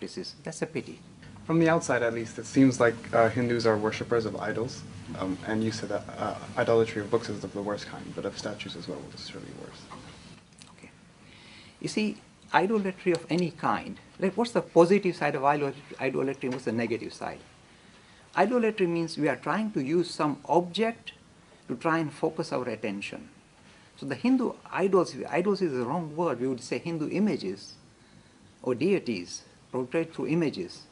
practices. That's a pity. From the outside, at least, it seems like Hindus are worshippers of idols. And you said that idolatry of books is of the worst kind, but of statues as well is surely worse. Okay. You see, idolatry of any kind, like what's the positive side of idolatry, what's the negative side? Idolatry means we are trying to use some object to try and focus our attention. So the Hindu idols is the wrong word, we would say Hindu images or deities portrayed through images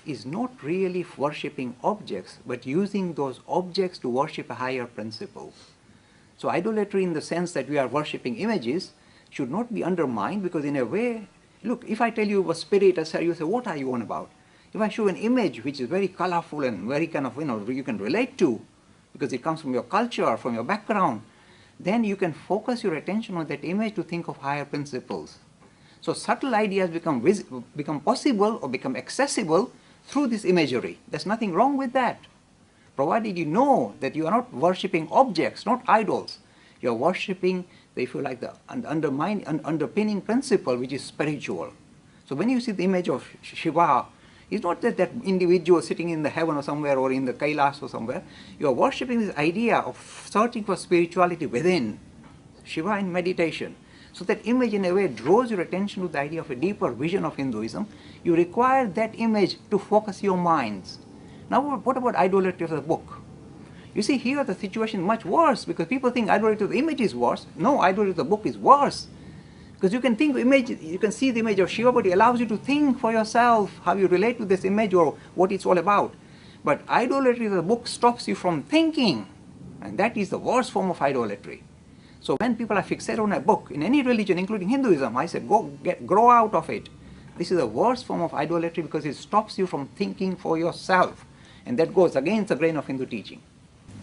is not really worshipping objects, but using those objects to worship a higher principle. So idolatry in the sense that we are worshipping images should not be undermined, because in a way, look, if I tell you a spirit, you say, what are you on about? If I show an image which is very colorful and very kind of, you can relate to, because it comes from your culture, from your background, then you can focus your attention on that image to think of higher principles. So subtle ideas become possible or become accessible through this imagery. There's nothing wrong with that, provided you know that you are not worshipping objects, not idols. You are worshipping, if you like, the underpinning principle, which is spiritual. So when you see the image of Shiva, it's not that individual sitting in the heaven or somewhere or in the Kailas or somewhere. You are worshipping this idea of searching for spirituality within, Shiva in meditation. So that image in a way draws your attention to the idea of a deeper vision of Hinduism. You require that image to focus your minds. Now what about idolatry of the book? You see, here the situation is much worse, because people think idolatry of the image is worse. No, idolatry of the book is worse. Because you can think image, you can see the image of Shiva, but it allows you to think for yourself how you relate to this image or what it's all about. But idolatry of the book stops you from thinking, and that is the worst form of idolatry. So when people are fixated on a book, in any religion, including Hinduism, I said, grow out of it. This is the worst form of idolatry, because it stops you from thinking for yourself. And that goes against the grain of Hindu teaching.